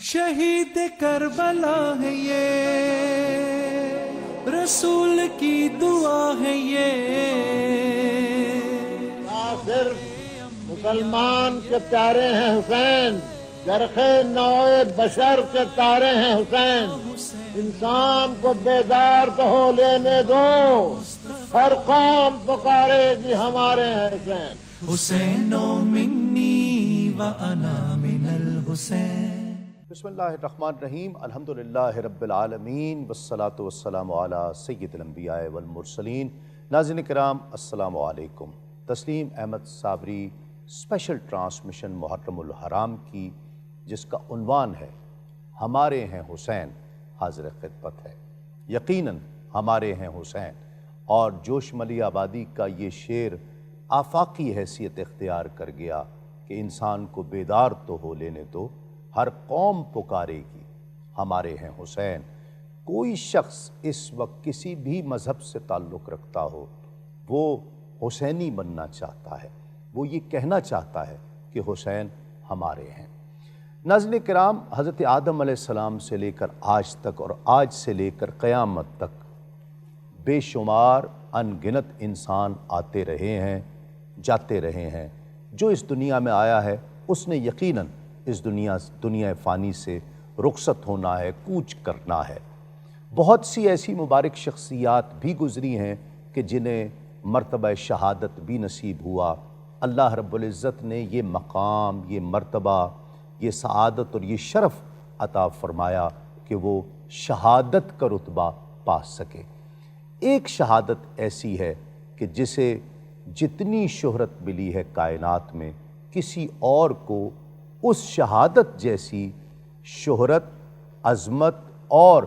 شہید کربلا ہے یہ، رسول کی دعا ہے یہ۔ صرف مسلمان کے پیارے ہیں حسین، جرخے نوع بشر کے تارے ہیں حسین۔ انسان کو بیدار تو ہو لینے دو، ہر قوم پکارے گی ہمارے ہیں حسین۔ حسین منی وانا من الحسین۔ بسم اللہ الرحمن الرحیم، الحمدللہ رب العالمین، والصلاة والسلام علی سید الانبیاء والمرسلین۔ ناظرین کرام السلام علیکم۔ تسلیم احمد صابری اسپیشل ٹرانسمیشن محرم الحرام کی، جس کا عنوان ہے ہمارے ہیں حسین، حاضر خدمت ہے۔ یقیناً ہمارے ہیں حسین، اور جوش ملی آبادی کا یہ شعر آفاقی حیثیت اختیار کر گیا کہ انسان کو بیدار تو ہو لینے دو، ہر قوم پکارے گی ہمارے ہیں حسین۔ کوئی شخص اس وقت کسی بھی مذہب سے تعلق رکھتا ہو، وہ حسینی بننا چاہتا ہے، وہ یہ کہنا چاہتا ہے کہ حسین ہمارے ہیں۔ ناظرین کرام، حضرت آدم علیہ السلام سے لے کر آج تک، اور آج سے لے کر قیامت تک بے شمار ان گنت انسان آتے رہے ہیں، جاتے رہے ہیں۔ جو اس دنیا میں آیا ہے اس نے یقیناً اس دنیا فانی سے رخصت ہونا ہے، کوچ کرنا ہے۔ بہت سی ایسی مبارک شخصیات بھی گزری ہیں کہ جنہیں مرتبہ شہادت بھی نصیب ہوا۔ اللہ رب العزت نے یہ مقام، یہ مرتبہ، یہ سعادت اور یہ شرف عطا فرمایا کہ وہ شہادت کا رتبہ پا سکے۔ ایک شہادت ایسی ہے کہ جسے جتنی شہرت ملی ہے کائنات میں، کسی اور کو اس شہادت جیسی شہرت، عظمت اور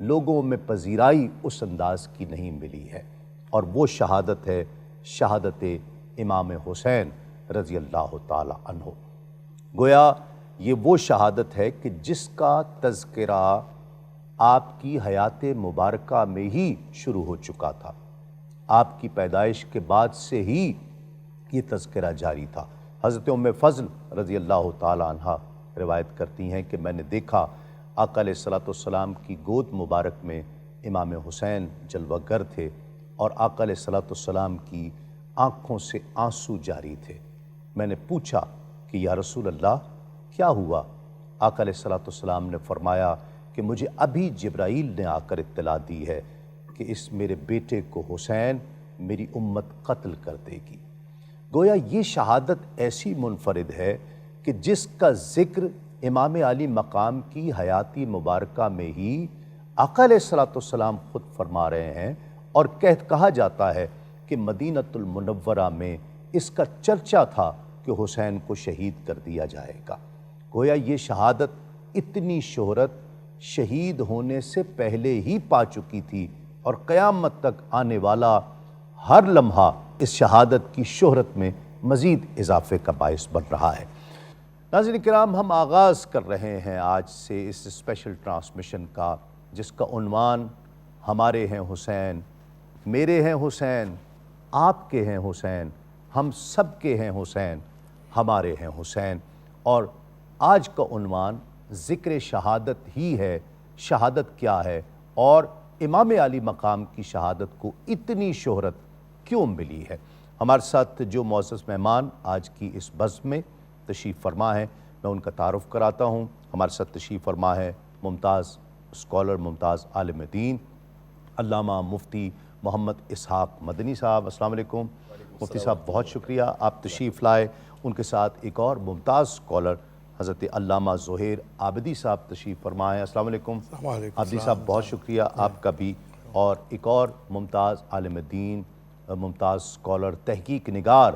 لوگوں میں پذیرائی اس انداز کی نہیں ملی ہے، اور وہ شہادت ہے شہادت امام حسین رضی اللہ تعالی عنہ۔ گویا یہ وہ شہادت ہے کہ جس کا تذکرہ آپ کی حیات مبارکہ میں ہی شروع ہو چکا تھا، آپ کی پیدائش کے بعد سے ہی یہ تذکرہ جاری تھا۔ حضرت ام فضل رضی اللہ تعالی عنہ روایت کرتی ہیں کہ میں نے دیکھا آقا علیہ السلام کی گود مبارک میں امام حسین جلوہ گر تھے، اور آقا علیہ السلام کی آنکھوں سے آنسو جاری تھے۔ میں نے پوچھا کہ یا رسول اللہ کیا ہوا؟ آقا علیہ السلام نے فرمایا کہ مجھے ابھی جبرائیل نے آ کر اطلاع دی ہے کہ اس میرے بیٹے کو حسین میری امت قتل کر دے گی۔ گویا یہ شہادت ایسی منفرد ہے کہ جس کا ذکر امام علی مقام کی حیاتی مبارکہ میں ہی آقا علیہ السلام خود فرما رہے ہیں، اور کہا جاتا ہے کہ مدینۃ المنورہ میں اس کا چرچا تھا کہ حسین کو شہید کر دیا جائے گا۔ گویا یہ شہادت اتنی شہرت شہید ہونے سے پہلے ہی پا چکی تھی، اور قیامت تک آنے والا ہر لمحہ اس شہادت کی شہرت میں مزید اضافے کا باعث بن رہا ہے۔ ناظرین کرام، ہم آغاز کر رہے ہیں آج سے اس اسپیشل ٹرانسمیشن کا، جس کا عنوان ہمارے ہیں حسین، میرے ہیں حسین، آپ کے ہیں حسین، ہم سب کے ہیں حسین، ہمارے ہیں حسین۔ اور آج کا عنوان ذکر شہادت ہی ہے۔ شہادت کیا ہے، اور امام علی مقام کی شہادت کو اتنی شہرت کیوں ملی ہے؟ ہمارے ساتھ جو معزز مہمان آج کی اس بزم میں تشریف فرما ہے، میں ان کا تعارف کراتا ہوں۔ ہمارے ساتھ تشریف فرما ہے ممتاز اسکالر، ممتاز عالم دین، علامہ مفتی محمد اسحاق مدنی صاحب۔ السلام علیکم مفتی صاحب، بہت شکریہ آپ تشریف لائے۔ ان کے ساتھ ایک اور ممتاز اسکالر حضرت علامہ زہیر عابدی صاحب تشریف فرما ہے۔ السلام علیکم عابدی صاحب، بہت شکریہ آپ کا بھی۔ اور ایک اور ممتاز عالم دین، ممتاز اسکالر، تحقیق نگار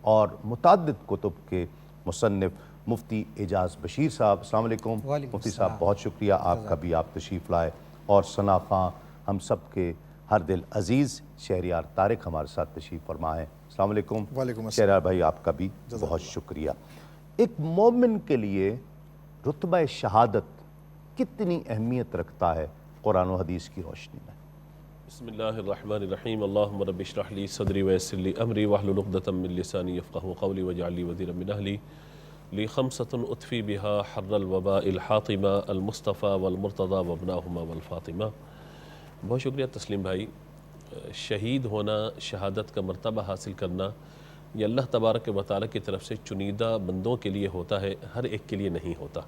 اور متعدد کتب کے مصنف مفتی اعجاز بشیر صاحب۔ السلام علیکم مفتی صاحب، بہت شکریہ آپ کا بھی، آپ تشریف لائے۔ اور ثنا خاں، ہم سب کے ہر دل عزیز شہریار طارق ہمارے ساتھ تشریف فرما ہے۔ السلام علیکم شہریار بھائی، آپ کا بھی بہت شکریہ۔ ایک مومن کے لیے رتبہ شہادت کتنی اہمیت رکھتا ہے قرآن و حدیث کی روشنی میں؟ بسم اللہ الرحمن الرحیم، اللہم رب اشرح لی صدری ویسر لی امری واحلل عقدۃ من لسانی یفقہوا قولی واجعل لی وزیرا من اہلی لخمسۃ اطفی بہا حر الوباء الحاطمہ المصطفیٰ والمرتضیٰ وابناہما والفاطمہ۔ بہت شکریہ تسلیم بھائی۔ شہید ہونا، شہادت کا مرتبہ حاصل کرنا، یہ اللہ تبارک و تعالیٰ کی طرف سے چنیدہ بندوں کے لیے ہوتا ہے، ہر ایک کے لیے نہیں ہوتا۔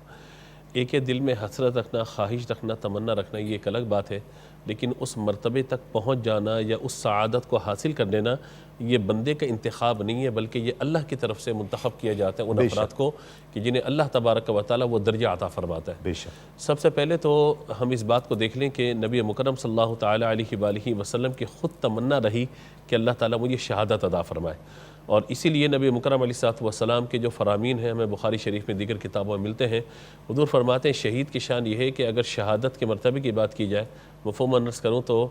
ایک ہے دل میں حسرت رکھنا، خواہش رکھنا، تمنا رکھنا، یہ ایک الگ بات ہے، لیکن اس مرتبے تک پہنچ جانا یا اس سعادت کو حاصل کر لینا یہ بندے کا انتخاب نہیں ہے، بلکہ یہ اللہ کی طرف سے منتخب کیا جاتا ہے ان افراد کو کہ جنہیں اللہ تبارک و تعالیٰ وہ درجہ عطا فرماتا ہے۔ بے شک۔ سب سے پہلے تو ہم اس بات کو دیکھ لیں کہ نبی مکرم صلی اللہ تعالیٰ علیہ وآلہ وسلم کی خود تمنا رہی کہ اللہ تعالیٰ مجھے شہادت عطا فرمائے، اور اسی لیے نبی مکرم علیہ السلام کے جو فرامین ہیں ہمیں بخاری شریف میں دیگر کتابوں میں ملتے ہیں۔ حضور فرماتے ہیں شہید کی شان یہ ہے کہ اگر شہادت کے مرتبے کی بات کی جائے، مفہوم عرض کروں تو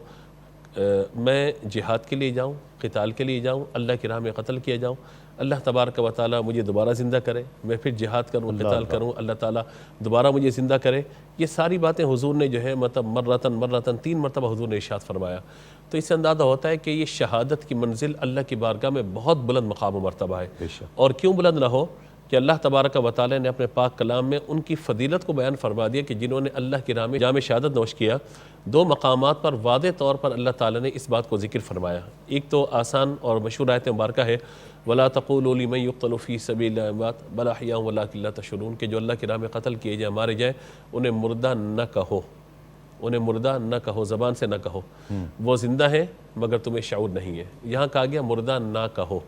میں جہاد کے لیے جاؤں، قتال کے لیے جاؤں، اللہ کی راہ میں قتل کیا جاؤں، اللہ تبارک و تعالیٰ مجھے دوبارہ زندہ کرے، میں پھر جہاد کروں، قتال کروں، اللہ تعالیٰ دوبارہ مجھے زندہ کرے، یہ ساری باتیں حضور نے جو ہے مطلب مرتن 3 مرتبہ حضور نے ارشاد فرمایا۔ تو اس سے اندازہ ہوتا ہے کہ یہ شہادت کی منزل اللہ کی بارگاہ میں بہت بلند مقام و مرتبہ ہے، اور کیوں بلند نہ ہو کہ اللہ تبارک و تعالیٰ نے اپنے پاک کلام میں ان کی فضیلت کو بیان فرما دیا کہ جنہوں نے اللہ کی راہ میں جام شہادت نوش کیا۔ 2 مقامات پر واضح طور پر اللہ تعالیٰ نے اس بات کو ذکر فرمایا۔ ایک تو آسان اور مشہور آیت مبارکہ ہے وَلَا تَقُولُوا لِمَن يُقْتَلُ فِي سَبِيلِ اللَّهِ أَمْوَاتٌ بَلْ أَحْيَاءٌ وَلَٰكِن لَا تَشْعُرُونَ کہ جو اللہ کی راہ میں قتل کیے جائیں، مارے جائیں، انہیں مردہ نہ کہو، انہیں مردہ نہ کہو، زبان سے نہ کہو، وہ زندہ ہیں مگر تمہیں شعور نہیں ہے۔ یہاں کہا گیا مردہ نہ کہو،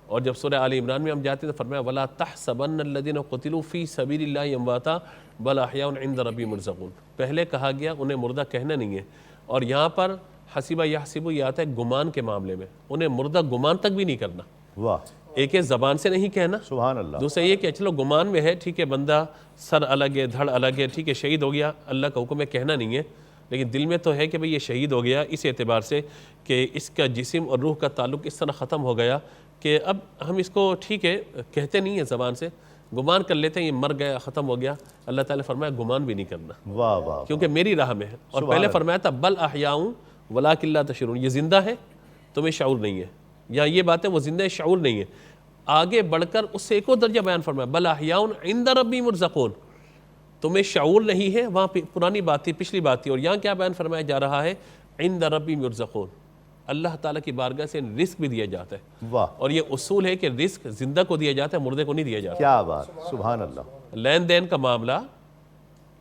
اور جب سورہ آل عمران میں ہم جاتے ہیں تو فرمایا وَلَا تَحْسَبَنَّ الَّذِينَ قُتِلُوا فِي سَبِيلِ اللَّهِ أَمْوَاتًا بَلْ أَحْيَاءٌ عِندَ رَبِّهِمْ يُرْزَقُونَ۔ پہلے کہا گیا انہیں مردہ کہنا نہیں ہے، اور یہاں پر حسیبہ یحسبو یہ آتا ہے گمان کے معاملے میں، انہیں مردہ گمان تک بھی نہیں کرنا۔ واہ، ایک ہے زبان سے نہیں کہنا، سبحان اللہ۔ دوسرا یہ کہ چلو گمان میں ہے، ٹھیک ہے بندہ سر الگ ہے، دھڑ الگ ہے، ٹھیک ہے شہید ہو گیا، اللہ کا حکم ہے کہنا نہیں ہے، لیکن دل میں تو ہے کہ بھئی یہ شہید ہو گیا اس اعتبار سے کہ اس کا جسم اور روح کا تعلق اس طرح ختم ہو گیا کہ اب ہم اس کو ٹھیک ہے کہتے نہیں ہیں، زبان سے گمان کر لیتے ہیں یہ مر گیا، ختم ہو گیا۔ اللہ تعالیٰ نے فرمایا گمان بھی نہیں کرنا، واہ واہ، کیونکہ میری راہ میں ہے۔ اور پہلے فرمایا تھا بل احیاء ولکن لا تشعرون، یہ زندہ ہے تمہیں شعور نہیں ہے، یہاں یہ بات ہے وہ زندہ ہے، شعور نہیں ہے۔ آگے بڑھ کر اس سے ایک اور درجہ بیان فرمایا بل احیاء عند ربہم یرزقون، تمہیں شعور نہیں ہے، وہاں پرانی بات تھی، پچھلی بات تھی، اور یہاں کیا بیان فرمایا جا رہا ہے عند ربہم یرزقون، اللہ تعالیٰ کی بارگاہ سے رزق بھی دیا جاتا ہے۔ واہ، اور یہ اصول ہے کہ رزق زندہ کو دیا جاتا ہے، مردے کو نہیں دیا جاتا۔ کیا بات، سبحان اللہ۔ لین دین کا معاملہ،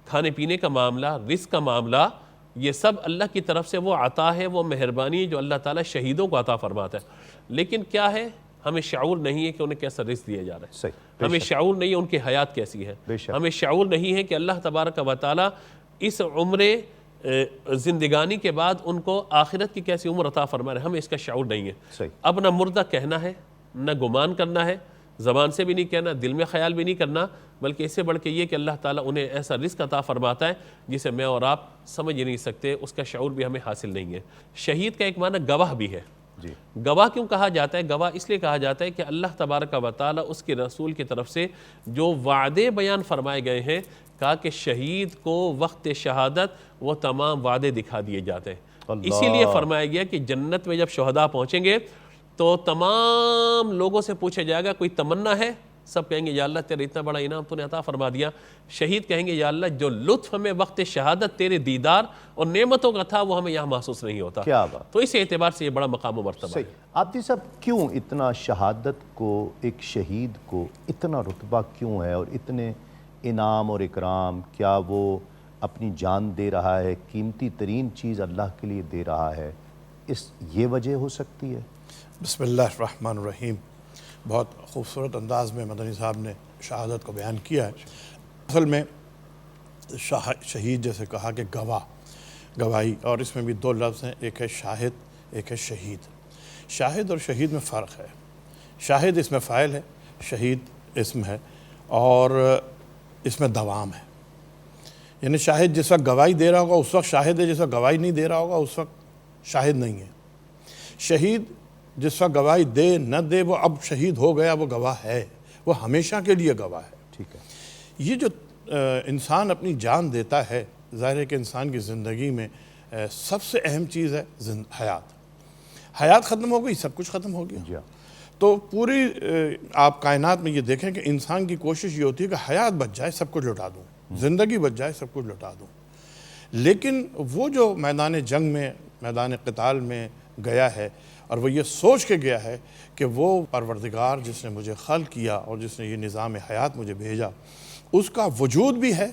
کھانے پینے کا معاملہ، رزق کا معاملہ، یہ سب اللہ کی طرف سے وہ عطا ہے، وہ مہربانی ہے جو اللہ تعالیٰ شہیدوں کو عطا فرماتا ہے۔ لیکن کیا ہے، ہمیں شعور نہیں ہے کہ انہیں کیسا رزق دیا جا رہا ہے، صحیح، ہمیں شعور نہیں ہے ان کی حیات کیسی ہے، بے شک، ہمیں شعور نہیں ہے کہ اللہ تبارک و تعالیٰ اس عمر زندگانی کے بعد ان کو آخرت کی کیسی عمر عطا فرما رہے ہیں، ہمیں اس کا شعور نہیں ہے۔ صحیح، اب نہ مردہ کہنا ہے، نہ گمان کرنا ہے، زبان سے بھی نہیں کہنا، دل میں خیال بھی نہیں کرنا، بلکہ اس سے بڑھ کے یہ کہ اللہ تعالیٰ انہیں ایسا رزق عطا فرماتا ہے جسے میں اور آپ سمجھ ہی نہیں سکتے، اس کا شعور بھی ہمیں حاصل نہیں ہے۔ شہید کا ایک معنی گواہ بھی ہے۔ جی، گواہ کیوں کہا جاتا ہے؟ گواہ اس لیے کہا جاتا ہے کہ اللہ تبارک و تعالیٰ اس کے رسول کی طرف سے جو وعدے بیان فرمائے گئے ہیں، کہا کہ شہید کو وقت شہادت وہ تمام وعدے دکھا دیے جاتے ہیں۔ اسی لیے فرمایا گیا کہ جنت میں جب شہداء پہنچیں گے تو تمام لوگوں سے پوچھا جائے گا کوئی تمنا ہے؟ سب کہیں گے یا اللہ تیرا اتنا بڑا انعام تو نے عطا فرما دیا۔ شہید کہیں گے یا اللہ جو لطف ہمیں وقت شہادت تیرے دیدار اور نعمتوں کا تھا وہ ہمیں یہاں محسوس نہیں ہوتا۔ کیا بات، تو اس اعتبار سے یہ بڑا مقام و مرتبہ ہے۔ صحیح۔ آپ جی صاحب کیوں اتنا شہادت کو، ایک شہید کو اتنا رتبہ کیوں ہے اور اتنے انعام اور اکرام؟ کیا وہ اپنی جان دے رہا ہے، قیمتی ترین چیز اللہ کے لیے دے رہا ہے، یہ وجہ ہو سکتی ہے؟ بسم اللہ الرحمن الرحیم۔ بہت خوبصورت انداز میں مدنی صاحب نے شہادت کو بیان کیا ہے۔ اصل میں شہید جیسے کہا کہ گواہی، اور اس میں بھی 2 لفظ ہیں، ایک ہے شاہد، ایک ہے شہید۔ شاہد اور شہید میں فرق ہے۔ شاہد اس میں فاعل ہے، شہید اسم ہے، اور اس میں دوام ہے۔ یعنی شاہد جس وقت گواہی دے رہا ہوگا اس وقت شاہد ہے، جس وقت گواہی نہیں دے رہا ہوگا اس وقت شاہد نہیں ہے۔ شہید جس وقت گواہی دے نہ دے وہ اب شہید ہو گیا، وہ گواہ ہے، وہ ہمیشہ کے لیے گواہ ہے۔ ٹھیک ہے۔ یہ جو انسان اپنی جان دیتا ہے، ظاہر ہے کہ انسان کی زندگی میں سب سے اہم چیز ہے حیات۔ حیات ختم ہو گئی، سب کچھ ختم ہو گیا۔ تو پوری آپ کائنات میں یہ دیکھیں کہ انسان کی کوشش یہ ہوتی ہے کہ حیات بچ جائے سب کچھ لٹا دوں، زندگی بچ جائے سب کچھ لٹا دوں، لیکن وہ جو میدان جنگ میں، میدان قتال میں گیا ہے اور وہ یہ سوچ کے گیا ہے کہ وہ پروردگار جس نے مجھے خلق کیا اور جس نے یہ نظام حیات مجھے بھیجا، اس کا وجود بھی ہے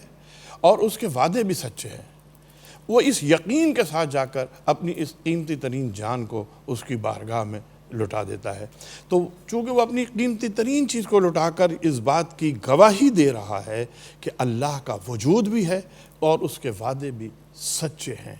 اور اس کے وعدے بھی سچے ہیں، وہ اس یقین کے ساتھ جا کر اپنی اس قیمتی ترین جان کو اس کی بارگاہ میں لٹا دیتا ہے۔ تو چونکہ وہ اپنی قیمتی ترین چیز کو لٹا کر اس بات کی گواہی دے رہا ہے کہ اللہ کا وجود بھی ہے اور اس کے وعدے بھی سچے ہیں،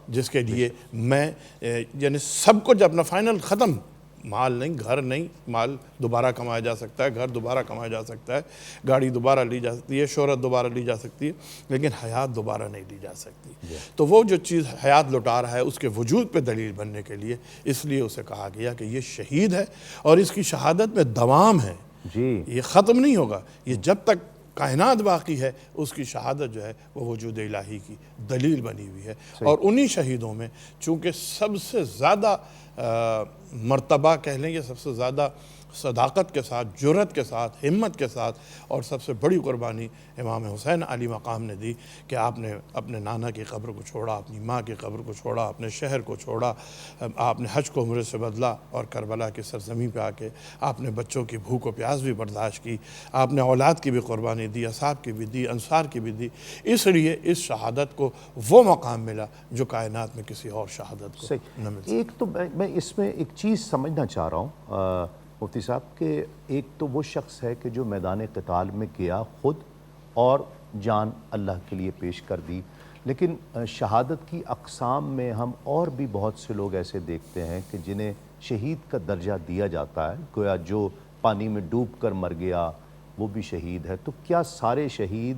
جس کے لیے میں یعنی سب کچھ اپنا فائنل ختم، مال نہیں، گھر نہیں، مال دوبارہ کمایا جا سکتا ہے، گھر دوبارہ کمایا جا سکتا ہے، گاڑی دوبارہ لی جا سکتی ہے، شہرت دوبارہ لی جا سکتی ہے، لیکن حیات دوبارہ نہیں لی جا سکتی۔ تو وہ جو چیز حیات لٹا رہا ہے اس کے وجود پہ دلیل بننے کے لیے اس لیے اسے کہا گیا کہ یہ شہید ہے اور اس کی شہادت میں دوام ہے، یہ ختم نہیں ہوگا، یہ جب تک کائنات باقی ہے اس کی شہادت جو ہے وہ وجود الہی کی دلیل بنی ہوئی ہے۔ اور انہی شہیدوں میں چونکہ سب سے زیادہ مرتبہ کہہ لیں، یہ سب سے زیادہ صداقت کے ساتھ، جرأت کے ساتھ، ہمت کے ساتھ اور سب سے بڑی قربانی امام حسین علی مقام نے دی کہ آپ نے اپنے نانا کی قبر کو چھوڑا، اپنی ماں کی قبر کو چھوڑا، اپنے شہر کو چھوڑا، آپ نے حج کو عمرے سے بدلا اور کربلا کی سرزمین پہ آ کے آپ نے بچوں کی بھوک و پیاس بھی برداشت کی، آپ نے اولاد کی بھی قربانی دی، اصحاب کی بھی دی، انصار کی بھی دی، اس لیے اس شہادت کو وہ مقام ملا جو کائنات میں کسی اور شہادت کو نہ مل سکتا۔ ایک تو میں اس میں ایک چیز سمجھنا چاہ رہا ہوں مفتی صاحب کہ ایک تو وہ شخص ہے کہ جو میدان قتال میں گیا خود اور جان اللہ کے لیے پیش کر دی، لیکن شہادت کی اقسام میں ہم اور بھی بہت سے لوگ ایسے دیکھتے ہیں کہ جنہیں شہید کا درجہ دیا جاتا ہے، گویا جو پانی میں ڈوب کر مر گیا وہ بھی شہید ہے۔ تو کیا سارے شہید،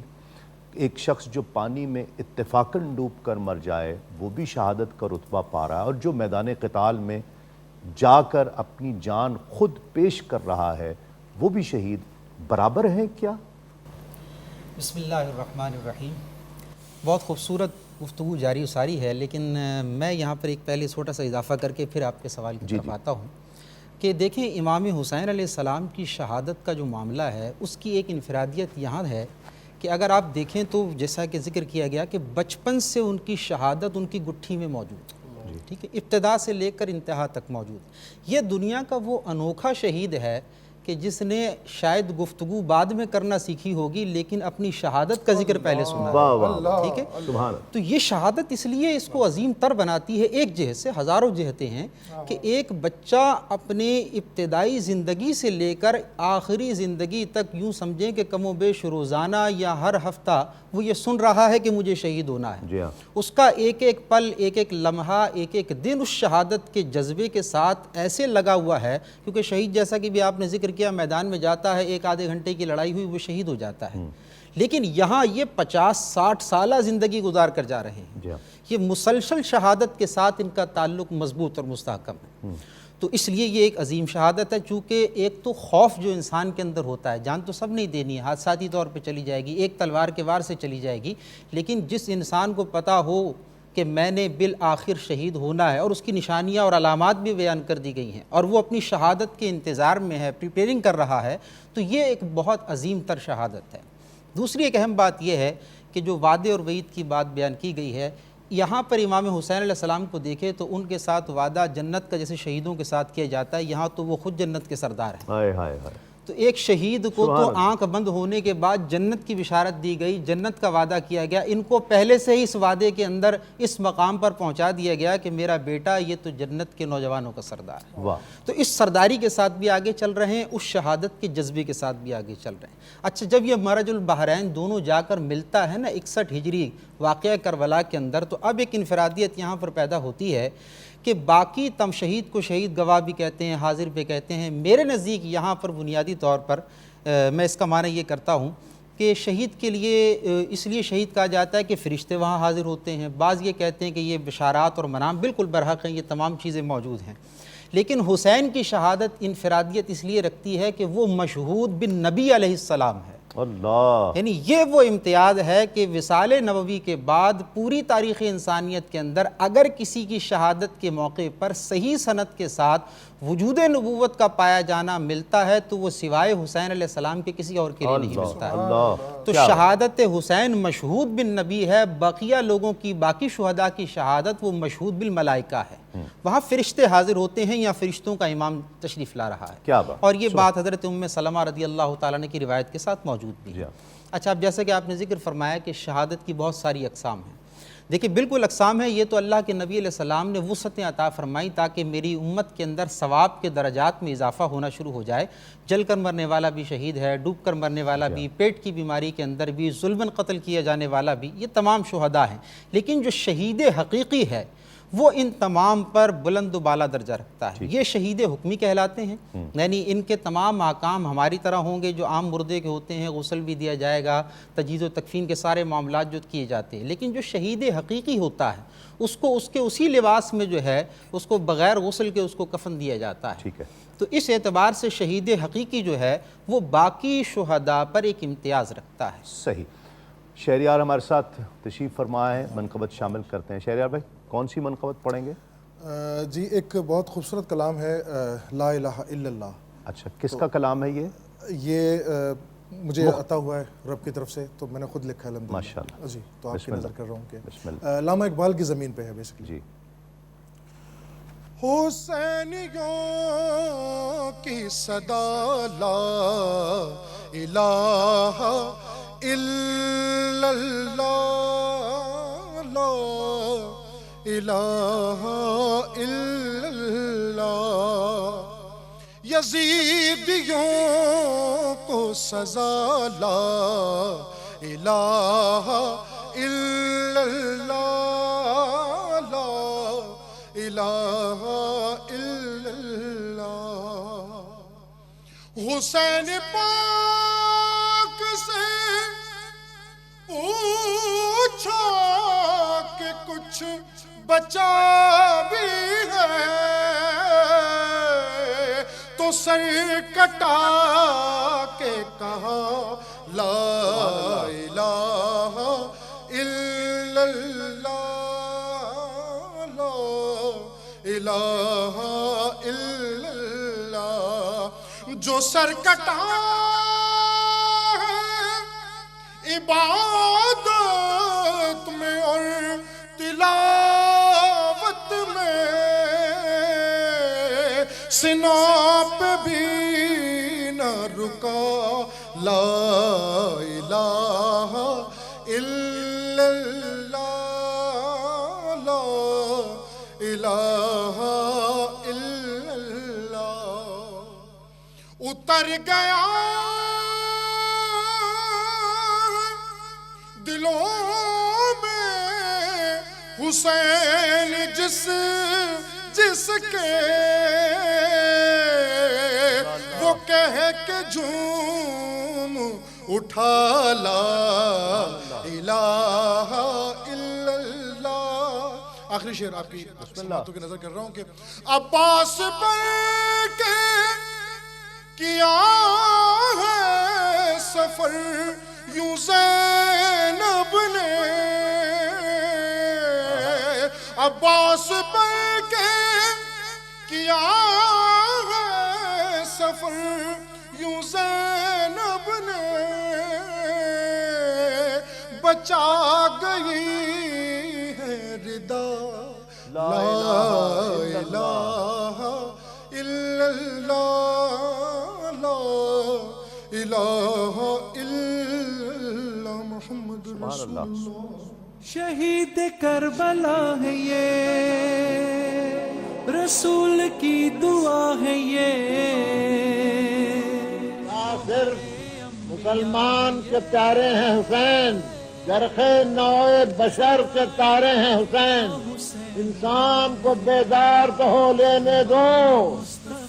ایک شخص جو پانی میں اتفاقاً ڈوب کر مر جائے وہ بھی شہادت کا رتبہ پا رہا ہے، اور جو میدان قتال میں جا کر اپنی جان خود پیش کر رہا ہے وہ بھی شہید برابر ہیں کیا؟ بسم اللہ الرحمن الرحیم۔ بہت خوبصورت گفتگو جاری و ساری ہے، لیکن میں یہاں پر ایک پہلے چھوٹا سا اضافہ کر کے پھر آپ کے سوال کی طرف آتا ہوں کہ دیکھیں امام حسین علیہ السلام کی شہادت کا جو معاملہ ہے اس کی ایک انفرادیت یہاں ہے کہ اگر آپ دیکھیں تو جیسا کہ ذکر کیا گیا کہ بچپن سے ان کی شہادت ان کی گٹھی میں موجود ہے، ٹھیک ہے، ابتدا سے لے کر انتہا تک موجود۔ یہ دنیا کا وہ انوکھا شہید ہے کہ جس نے شاید گفتگو بعد میں کرنا سیکھی ہوگی لیکن اپنی شہادت کا ذکر پہلے سنا ہے، ٹھیک ہے۔ تو یہ شہادت اس لیے اس کو عظیم تر بناتی ہے، ایک جہت سے ہزاروں جہتیں ہیں کہ ایک بچہ اپنے ابتدائی زندگی سے لے کر آخری زندگی تک یوں سمجھیں کہ کم و بیش روزانہ یا ہر ہفتہ وہ یہ سن رہا ہے کہ مجھے شہید ہونا ہے، اس کا ایک ایک پل، ایک ایک لمحہ، ایک ایک دن اس شہادت کے جذبے کے ساتھ ایسے لگا ہوا ہے، کیونکہ شہید جیسا کہ بھی آپ نے ذکر کیا میدان میں جاتا ہے، ایک آدھے گھنٹے کی لڑائی ہوئی وہ شہید ہو جاتا ہے، لیکن یہاں یہ 50-60 سالہ زندگی گزار کر جا رہے ہیں، یہ مسلسل شہادت کے ساتھ ان کا تعلق مضبوط اور مستحکم ہے۔ تو اس لیے یہ ایک عظیم شہادت ہے، چونکہ ایک تو خوف جو انسان کے اندر ہوتا ہے، جان تو سب نہیں دینی ہے، حادثاتی طور پہ چلی جائے گی، ایک تلوار کے وار سے چلی جائے گی، لیکن جس انسان کو پتہ ہو کہ میں نے بالآخر شہید ہونا ہے اور اس کی نشانیاں اور علامات بھی بیان کر دی گئی ہیں اور وہ اپنی شہادت کے انتظار میں ہے، پریپیرنگ کر رہا ہے، تو یہ ایک بہت عظیم تر شہادت ہے۔ دوسری ایک اہم بات یہ ہے کہ جو وعدے اور وعید کی بات بیان کی گئی ہے، یہاں پر امام حسین علیہ السلام کو دیکھے تو ان کے ساتھ وعدہ جنت کا جیسے شہیدوں کے ساتھ کیا جاتا ہے، یہاں تو وہ خود جنت کے سردار ہیں۔ تو ایک شہید کو تو آنکھ بند ہونے کے بعد جنت کی بشارت دی گئی، جنت کا وعدہ کیا گیا، ان کو پہلے سے ہی اس وعدے کے اندر اس مقام پر پہنچا دیا گیا کہ میرا بیٹا یہ تو جنت کے نوجوانوں کا سردار ہے۔ تو اس سرداری کے ساتھ بھی آگے چل رہے ہیں، اس شہادت کے جذبے کے ساتھ بھی آگے چل رہے ہیں۔ اچھا، جب یہ مرج البحرین دونوں جا کر ملتا ہے نا 61 ہجری واقعہ کربلا کے اندر، تو اب ایک انفرادیت یہاں پر پیدا ہوتی ہے کہ باقی تم شہید کو شہید گواہ بھی کہتے ہیں، حاضر بھی کہتے ہیں، میرے نزدیک یہاں پر بنیادی طور پر میں اس کا معنی یہ کرتا ہوں کہ شہید کے لیے اس لیے شہید کہا جاتا ہے کہ فرشتے وہاں حاضر ہوتے ہیں، بعض یہ کہتے ہیں کہ یہ بشارات اور منام بالکل برحق ہیں، یہ تمام چیزیں موجود ہیں، لیکن حسین کی شہادت انفرادیت اس لیے رکھتی ہے کہ وہ مشہود بن نبی علیہ السلام ہے، اللہ، یعنی یہ وہ امتیاز ہے کہ وصال نبوی کے بعد پوری تاریخ انسانیت کے اندر اگر کسی کی شہادت کے موقع پر صحیح سند کے ساتھ وجود نبوت کا پایا جانا ملتا ہے تو وہ سوائے حسین علیہ السلام کے کسی اور کے لیے نہیں ملتا ہے۔ اللہ، تو شہادت حسین مشہود بن نبی ہے، بقیہ لوگوں کی، باقی شہداء کی شہادت وہ مشہود بالملائکہ ہے، وہاں فرشتے حاضر ہوتے ہیں یا فرشتوں کا امام تشریف لا رہا ہے۔ کیا بات، اور یہ بات حضرت ام سلمہ رضی اللہ تعالیٰ عنہ کی روایت کے ساتھ موجود بھی ہے۔ اچھا، اب جیسا کہ آپ نے ذکر فرمایا کہ شہادت کی بہت ساری اقسام ہیں، دیکھیں بالکل اقسام ہیں، یہ تو اللہ کے نبی علیہ السلام نے وسعتیں عطا فرمائی تاکہ میری امت کے اندر ثواب کے درجات میں اضافہ ہونا شروع ہو جائے۔ جل کر مرنے والا بھی شہید ہے، ڈوب کر مرنے والا بھی، پیٹ کی بیماری کے اندر بھی، ظلماً قتل کیا جانے والا بھی، یہ تمام شہداء ہیں۔ لیکن جو شہید حقیقی ہے وہ ان تمام پر بلند و بالا درجہ رکھتا ہے، یہ شہید حکمی کہلاتے ہیں، یعنی ان کے تمام احکام ہماری طرح ہوں گے جو عام مردے کے ہوتے ہیں، غسل بھی دیا جائے گا، تجہیز و تکفین کے سارے معاملات جو کیے جاتے ہیں۔ لیکن جو شہید حقیقی ہوتا ہے اس کو اس کے اسی لباس میں جو ہے اس کو بغیر غسل کے اس کو کفن دیا جاتا ہے۔ ٹھیک ہے، تو اس اعتبار سے شہید حقیقی جو ہے وہ باقی شہداء پر ایک امتیاز رکھتا ہے۔ صحیح۔ شہریار ہمارے ساتھ تشریف فرما ہے، منقبت شامل کرتے ہیں۔ شہریار بھائی کون سی منقبت پڑھیں گے؟ جی ایک بہت خوبصورت کلام ہے لا الہ الا اللہ۔ اچھا، کس کا کلام ہے یہ؟ یہ مجھے عطا ہوا ہے رب کی طرف سے، تو میں نے خود لکھا ہے الحمدللہ۔ ماشاءاللہ۔ جی تو آپ بسم کی اللہ۔ نظر کر رہا ہوں کہ بسم اللہ۔ علامہ اقبال کی زمین پہ ہے بیسکلی۔ جی۔ حسینیوں کی صدا لا الہ الا اللہ، لا الہ الا اللہ، یزیدیوں کو سزا لا الہ الا اللہ، لا الہ الا اللہ۔ حسین پاک سے پوچھا کہ کچھ بچا بھی ہے تو سر کٹا کے کہا لا الہ الا اللہ، لا الہ الا اللہ۔ جو سر کٹا ہے عبادت میں اور تلاوت میں، سنوں پہ بھی نہ رکا لا الہ الا اللہ، لا الہ الا اللہ۔ اتر گیا دلوں میں حسین جس کے، وہ کہہ کے جھوم اٹھا لا الہ الا اللہ۔ آخری شعر آپ کی باتوں کی نظر کر رہا ہوں کہ عباس پر کے کیا ہے سفر یوں زینب نے، عباس پر کے کیا ہے سفر یوں زینب نے، بچا گئی ہے ردا لا الہ الا اللہ، لا الہ الا محمد رسول اللہ۔ شہید کربلا ہے یہ، رسول کی دعا ہے یہ، صرف مسلمان کے پیارے ہیں حسین، جرخ نوع بشر کے تارے ہیں حسین، انسان کو بیدار تو ہو لینے دو،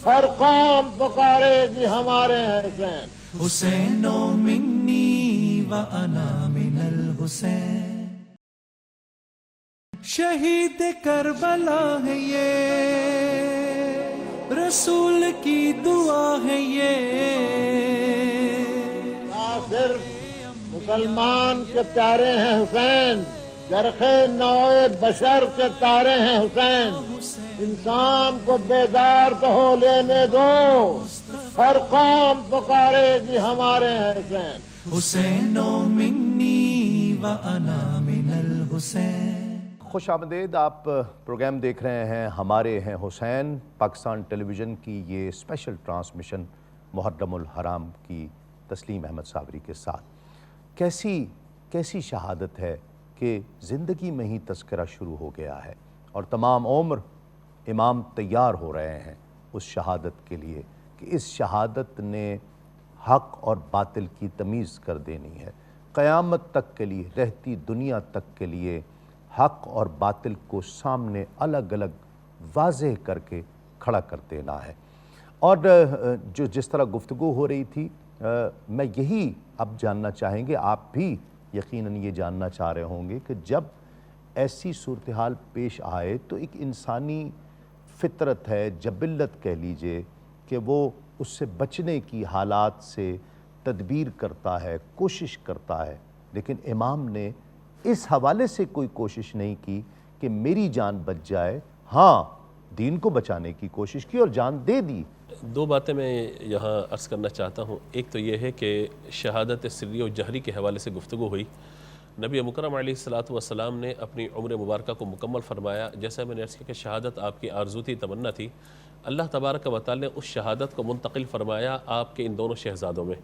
ہر قوم پکارے گی ہمارے ہیں حسین۔ حسین منی وانا من الحسین، شہید کربلا ہے یہ، رسول کی دعا ہے یہ، صرف مسلمان کے پیارے ہیں حسین، جرخ نوع بشر کے تارے ہیں حسین، انسان کو بیدار تو ہو لینے دو، ہر قوم پکارے گی ہمارے ہیں حسین۔ حسین منی و انا من الحسین۔ خوش آمدید، آپ پروگرام دیکھ رہے ہیں ہمارے ہیں حسین، پاکستان ٹیلی ویژن کی یہ اسپیشل ٹرانسمیشن محرم الحرام کی تسلیم احمد صابری کے ساتھ۔ کیسی شہادت ہے کہ زندگی میں ہی تذکرہ شروع ہو گیا ہے اور تمام عمر امام تیار ہو رہے ہیں اس شہادت کے لیے کہ اس شہادت نے حق اور باطل کی تمیز کر دینی ہے، قیامت تک کے لیے، رہتی دنیا تک کے لیے حق اور باطل کو سامنے الگ الگ واضح کر کے کھڑا کر دینا ہے۔ اور جس طرح گفتگو ہو رہی تھی، میں یہی اب جاننا چاہیں گے، آپ بھی یقیناً یہ جاننا چاہ رہے ہوں گے کہ جب ایسی صورتحال پیش آئے تو ایک انسانی فطرت ہے، جبلت کہہ لیجئے، کہ وہ اس سے بچنے کی حالات سے تدبیر کرتا ہے، کوشش کرتا ہے، لیکن امام نے اس حوالے سے کوئی کوشش نہیں کی کہ میری جان بچ جائے، ہاں دین کو بچانے کی کوشش کی اور جان دے دی۔ دو باتیں میں یہاں عرض کرنا چاہتا ہوں۔ ایک تو یہ ہے کہ شہادت سری و جہری کے حوالے سے گفتگو ہوئی۔ نبی مکرم علیہ السلام نے اپنی عمر مبارکہ کو مکمل فرمایا، جیسا میں نے عرض کیا کہ شہادت آپ کی آرزو تھی، تمنا تھی۔ اللہ تبارک و تعالی نے اس شہادت کو منتقل فرمایا آپ کے ان دونوں شہزادوں میں،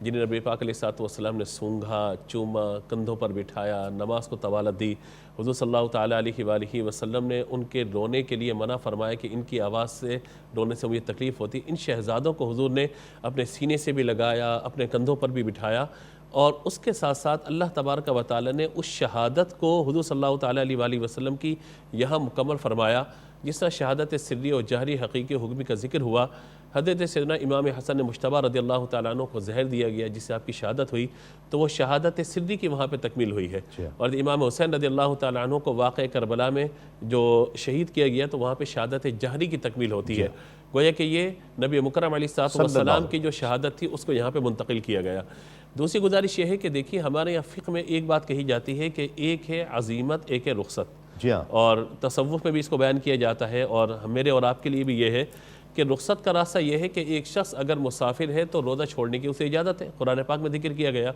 جنہیں نبی پاک علیہ السلام نے سونگھا، چوما، کندھوں پر بٹھایا، نماز کو طوالت دی۔ حضور صلی اللہ تعالیٰ علیہ وآلہ وسلم نے ان کے رونے کے لیے منع فرمایا کہ ان کی آواز سے رونے سے مجھے تکلیف ہوتی۔ ان شہزادوں کو حضور نے اپنے سینے سے بھی لگایا، اپنے کندھوں پر بھی بٹھایا، اور اس کے ساتھ ساتھ اللہ تبارک و تعالی نے اس شہادت کو حضور صلی اللہ تعالیٰ علیہ وآلہ وسلم کی یہاں مکمل فرمایا۔ جس طرح شہادت سری اور جہری حقیقی حکمی کا ذکر ہوا، حضرت سیدنا امام حسن مجتبیٰ رضی اللہ تعالیٰ عنہ کو زہر دیا گیا جس سے آپ کی شہادت ہوئی، تو وہ شہادت سری کی وہاں پہ تکمیل ہوئی ہے۔ اور امام حسین رضی اللہ تعالیٰ عنہ کو واقع کربلا میں جو شہید کیا گیا تو وہاں پہ شہادت جہری کی تکمیل ہوتی ہے۔ گویا کہ یہ نبی مکرم علیہ السلام کی جو شہادت تھی اس کو یہاں پہ منتقل کیا گیا۔ دوسری گزارش یہ ہے کہ دیکھیے ہمارے یہاں فقہ میں ایک بات کہی جاتی ہے کہ ایک ہے عزیمت، ایک ہے رخصت، اور تصوف میں بھی اس کو بیان کیا جاتا ہے، اور میرے اور آپ کے لیے بھی یہ ہے کہ رخصت کا راستہ یہ ہے کہ ایک شخص اگر مسافر ہے تو روزہ چھوڑنے کی اسے اجازت ہے، قرآن پاک میں ذکر کیا گیا۔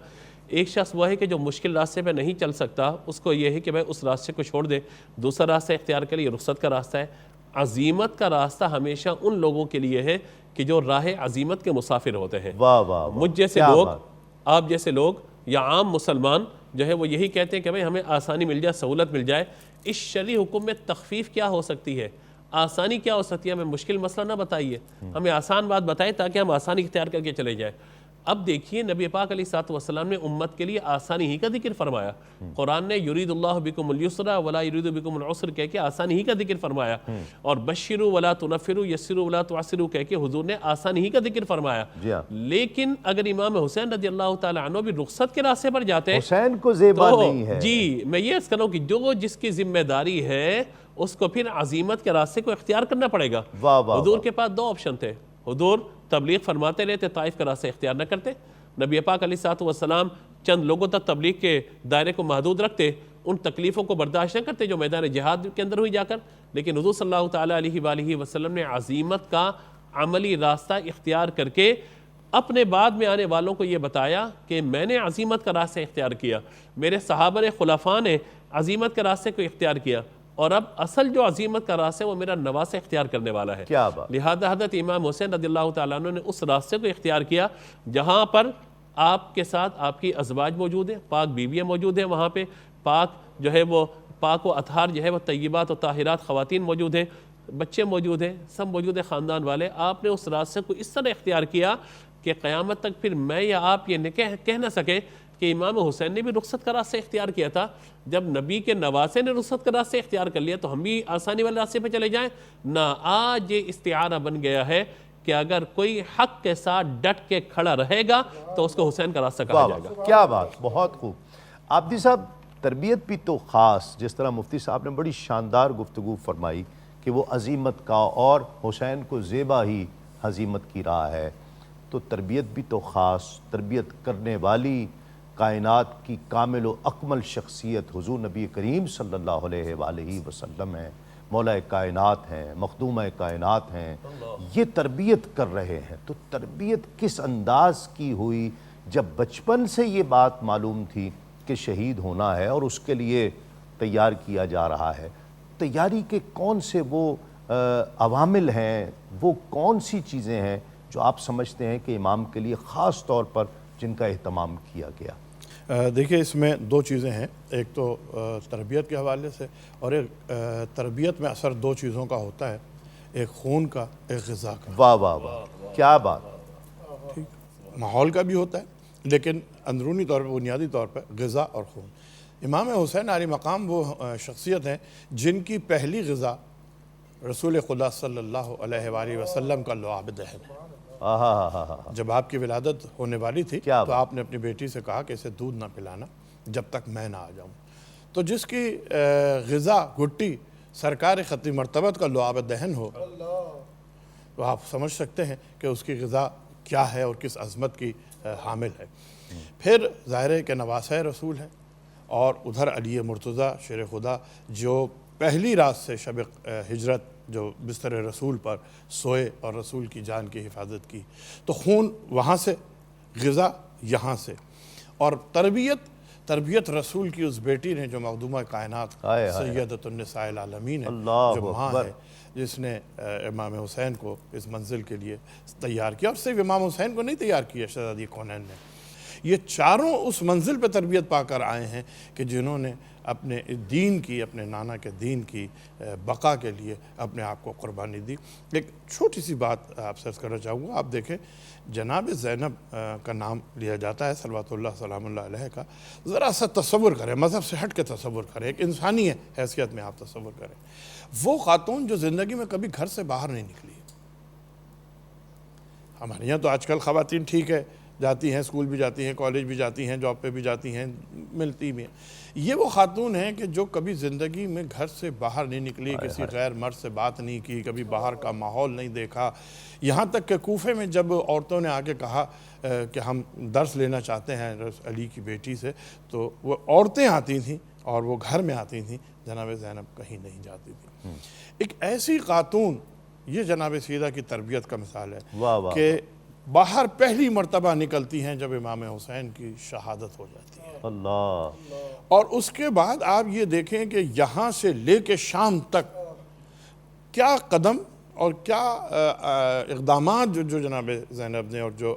ایک شخص وہ ہے کہ جو مشکل راستے پہ نہیں چل سکتا، اس کو یہ ہے کہ بھائی اس راستے کو چھوڑ دے، دوسرا راستہ اختیار کرے، یہ رخصت کا راستہ ہے۔ عزیمت کا راستہ ہمیشہ ان لوگوں کے لیے ہے کہ جو راہ عزیمت کے مسافر ہوتے ہیں۔ مجھ جیسے لوگ، آپ جیسے لوگ یا عام مسلمان جو ہے وہ یہی کہتے ہیں کہ بھائی ہمیں آسانی مل جائے، سہولت مل جائے۔ اس شرعی حکم میں تخفیف کیا ہو سکتی ہے، آسانی کیا ہو سکتی ہے؟ ہمیں مشکل مسئلہ نہ بتائیے، ہمیں آسان بات بتائے تاکہ ہم آسانی اختیار کر کے چلے جائیں۔ اب دیکھیے نبی پاک علیہ السلام نے امت کے لیے آسانی ہی کا ذکر فرمایا۔ قرآن نے یرید اللہ بکم اليسر ولا یرید بکم العسر کہہ کے آسانی ہی کا ذکر فرمایا، اور بشروا ولا تنفروا یسروا ولا تعسروا کہہ کے حضور نے آسانی ہی کا ذکر فرمایا۔ لیکن اگر امام حسین رضی اللہ تعالی عنہ بھی رخصت کے راستے پر جاتے ہیں، حسین کو زیبا نہیں ہے۔ جی میں یہ عرض کر رہا ہوں کہ جو جس کی ذمہ داری ہے اس کو پھر عزیمت کے راستے کو اختیار کرنا پڑے گا۔ حضور کے پاس دو آپشن تھے، حضور تبلیغ فرماتے رہتے، طائف کا راستہ اختیار نہ کرتے، نبی پاک علیہ السلام چند لوگوں تک تبلیغ کے دائرے کو محدود رکھتے، ان تکلیفوں کو برداشت نہ کرتے جو میدان جہاد کے اندر ہوئی جا کر، لیکن حضور صلی اللہ تعالیٰ علیہ وآلہ وسلم نے عزیمت کا عملی راستہ اختیار کر کے اپنے بعد میں آنے والوں کو یہ بتایا کہ میں نے عزیمت کا راستہ اختیار کیا، میرے صحابہ نے، خلفاء نے عزیمت کے راستے کو اختیار کیا، اور اب اصل جو عزیمت کا راستہ ہے وہ میرا نواسہ اختیار کرنے والا ہے۔ لہذا حضرت امام حسین رضی اللہ تعالیٰ عنہ نے اس راستے کو اختیار کیا جہاں پر آپ کے ساتھ آپ کی ازواج موجود ہیں، پاک بیویاں موجود ہیں، وہاں پہ پاک جو ہے وہ پاک و اطہار جو ہے وہ طیبات و طاہرات خواتین موجود ہیں، بچے موجود ہیں، سب موجود ہیں خاندان والے۔ آپ نے اس راستے کو اس طرح اختیار کیا کہ قیامت تک پھر میں یا آپ یہ کہہ نہ سکے کہ امام حسین نے بھی رخصت کا راستہ اختیار کیا تھا۔ جب نبی کے نواسے نے رخصت کا راستہ اختیار کر لیا تو ہم بھی آسانی والے راستے پہ چلے جائیں نہ۔ آج یہ استعارہ بن گیا ہے کہ اگر کوئی حق کے ساتھ ڈٹ کے کھڑا رہے گا تو اس کو حسین کا راستہ کہا جائے گا۔ کیا بات، بہت خوب۔ عابدی صاحب، تربیت بھی تو خاص، جس طرح مفتی صاحب نے بڑی شاندار گفتگو فرمائی کہ وہ عزیمت کا، اور حسین کو زیبا ہی عزیمت کی راہ ہے، تو تربیت بھی تو خاص، تربیت کرنے والی کائنات کی کامل و اکمل شخصیت حضور نبی کریم صلی اللہ علیہ وآلہ وسلم ہیں، مولا کائنات ہیں، مخدومہ کائنات ہیں، یہ تربیت کر رہے ہیں۔ تو تربیت کس انداز کی ہوئی جب بچپن سے یہ بات معلوم تھی کہ شہید ہونا ہے اور اس کے لیے تیار کیا جا رہا ہے؟ تیاری کے کون سے وہ عوامل ہیں، وہ کون سی چیزیں ہیں جو آپ سمجھتے ہیں کہ امام کے لیے خاص طور پر جن کا اہتمام کیا گیا؟ دیکھیں اس میں دو چیزیں ہیں، ایک تو تربیت کے حوالے سے، اور ایک تربیت میں اثر دو چیزوں کا ہوتا ہے، ایک خون کا، ایک غذا کا۔ واہ واہ واہ، کیا بات! ٹھیک، ماحول کا بھی ہوتا ہے لیکن اندرونی طور پر، بنیادی طور پر غذا اور خون۔ امام حسین علی مقام وہ شخصیت ہیں جن کی پہلی غذا رسول خدا صلی اللہ علیہ وآلہ وسلم کا لعاب دہن ہے۔ جب آپ کی ولادت ہونے والی تھی تو آپ نے اپنی بیٹی سے کہا کہ اسے دودھ نہ پلانا جب تک میں نہ آ جاؤں، تو جس کی غذا گھٹی سرکار ختم مرتبت کا لعاب دہن ہو تو آپ سمجھ سکتے ہیں کہ اس کی غذا کیا ہے اور کس عظمت کی حامل ہے۔ پھر ظاہر ہے کہ نواسہ رسول ہے، اور ادھر علی مرتضیٰ شیر خدا جو پہلی رات سے شب ہجرت جو بستر رسول پر سوئے اور رسول کی جان کی حفاظت کی، تو خون وہاں سے، غذا یہاں سے، اور تربیت رسول کی اس بیٹی نے جو مخدومہ کائنات سیدۃ النساء العالمین ہے، جو ماں ہے، جس نے امام حسین کو اس منزل کے لیے تیار کیا، اور صرف امام حسین کو نہیں تیار کیا، شہزادی کونین نے، یہ چاروں اس منزل پہ تربیت پا کر آئے ہیں کہ جنہوں نے اپنے دین کی، اپنے نانا کے دین کی بقا کے لیے اپنے آپ کو قربانی دی۔ ایک چھوٹی سی بات آپ سے عرض کرنا چاہوں گا، آپ دیکھیں جناب زینب کا نام لیا جاتا ہے صلوات اللہ سلام اللہ علیہ کا، ذرا سا تصور کریں، مذہب سے ہٹ کے تصور کریں، ایک انسانی حیثیت میں آپ تصور کریں، وہ خاتون جو زندگی میں کبھی گھر سے باہر نہیں نکلی۔ ہمارے یہاں تو آج کل خواتین ٹھیک ہے، جاتی ہیں، اسکول بھی جاتی ہیں، کالج بھی جاتی ہیں، جاب پہ بھی جاتی ہیں، ملتی بھی ہیں۔ یہ وہ خاتون ہیں کہ جو کبھی زندگی میں گھر سے باہر نہیں نکلی، کسی غیر مرد سے بات نہیں کی، کبھی باہر کا ماحول نہیں دیکھا، یہاں تک کہ کوفے میں جب عورتوں نے آگے کہا کہ ہم درس لینا چاہتے ہیں علی کی بیٹی سے، تو وہ عورتیں آتی تھیں اور وہ گھر میں آتی تھیں، جناب زینب کہیں نہیں جاتی تھی۔ ایک ایسی خاتون، یہ جناب سیدہ کی تربیت کا مثال ہے کہ باہر پہلی مرتبہ نکلتی ہیں جب امام حسین کی شہادت ہو جاتی ہے، اللہ، اور اس کے بعد آپ یہ دیکھیں کہ یہاں سے لے کے شام تک کیا قدم اور کیا اقدامات جو جناب زینب نے، اور جو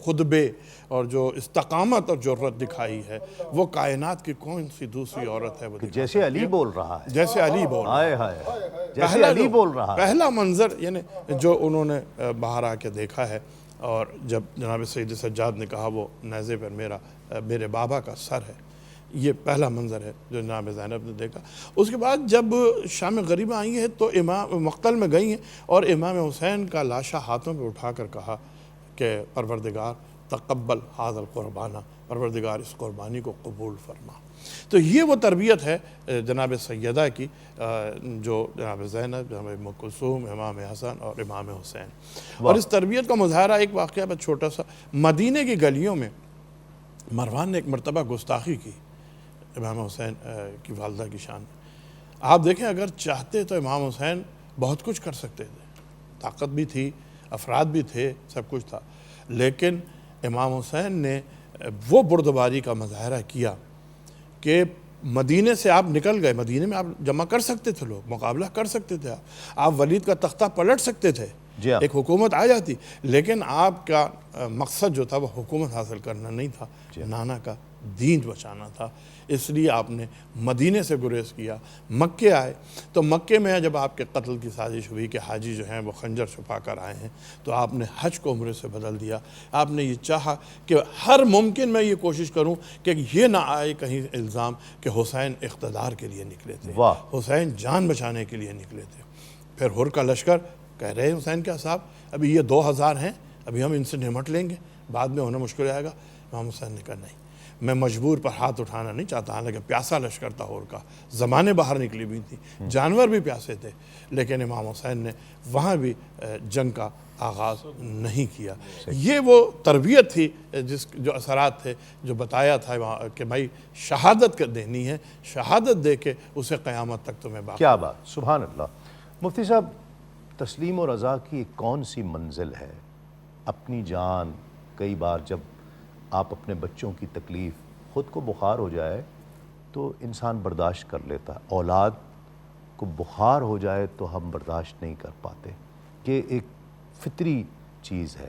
خطبے اور جو استقامت اور جرأت دکھائی ہے، وہ کائنات کی کون سی دوسری عورت ہے وہ جیسے علی بول رہا ہے، جیسے علی بول رہا ہے، جیسے علی بول رہا ہے، پہلا منظر یعنی جو انہوں نے باہر آ کے دیکھا ہے، اور جب جناب سید سجاد نے کہا وہ نیزے پر میرے بابا کا سر ہے، یہ پہلا منظر ہے جو جناب زینب نے دیکھا۔ اس کے بعد جب شام غریبہ آئی ہے تو امام مقتل میں گئی ہیں اور امام حسین کا لاشا ہاتھوں پہ اٹھا کر کہا کہ پروردگار تقبل ھذا القربانہ، پروردگار اس قربانی کو قبول فرما۔ تو یہ وہ تربیت ہے جناب سیدہ کی، جو جناب زینب، جناب ام کلثوم، امام حسن اور امام حسین، اور اس تربیت کا مظاہرہ ایک واقعہ بس چھوٹا سا، مدینے کی گلیوں میں مروان نے ایک مرتبہ گستاخی کی امام حسین کی والدہ کی شان میں۔ آپ دیکھیں اگر چاہتے تو امام حسین بہت کچھ کر سکتے تھے، طاقت بھی تھی، افراد بھی تھے، سب کچھ تھا، لیکن امام حسین نے وہ بردباری کا مظاہرہ کیا کہ مدینے سے آپ نکل گئے، مدینے میں آپ جمع کر سکتے تھے، لوگ مقابلہ کر سکتے تھے، آپ ولید کا تختہ پلٹ سکتے تھے، ایک حکومت آ جاتی، لیکن آپ کا مقصد جو تھا وہ حکومت حاصل کرنا نہیں تھا، نانا کا دین بچانا تھا، اس لیے آپ نے مدینے سے گریز کیا، مکے آئے، تو مکے میں جب آپ کے قتل کی سازش ہوئی کہ حاجی جو ہیں وہ خنجر چھپا کر آئے ہیں، تو آپ نے حج کو عمرے سے بدل دیا، آپ نے یہ چاہا کہ ہر ممکن میں یہ کوشش کروں کہ یہ نہ آئے کہیں الزام کہ حسین اقتدار کے لیے نکلے تھے، حسین جان بچانے کے لیے نکلے تھے۔ پھر ہر کا لشکر کہہ رہے ہیں حسین کیا صاحب ابھی یہ 2000 ہیں، ابھی ہم ان سے نمٹ لیں گے، بعد میں ہونا مشکل آئے گا۔ امام حسین نے کہا نہیں، میں مجبور پر ہاتھ اٹھانا نہیں چاہتا، حالانکہ پیاسا لشکر تھا اور کا زمانے باہر نکلی بھی تھی، جانور بھی پیاسے تھے، لیکن امام حسین نے وہاں بھی جنگ کا آغاز نہیں کیا۔ یہ وہ تربیت تھی جو اثرات تھے جو بتایا تھا کہ بھائی شہادت دینی ہے، شہادت دے کے اسے قیامت تک تمہیں باقی۔ کیا بات، سبحان اللہ۔ مفتی صاحب، تسلیم و رضا کی ایک کون سی منزل ہے؟ اپنی جان، کئی بار جب آپ اپنے بچوں کی تکلیف، خود کو بخار ہو جائے تو انسان برداشت کر لیتا ہے، اولاد کو بخار ہو جائے تو ہم برداشت نہیں کر پاتے، کہ ایک فطری چیز ہے۔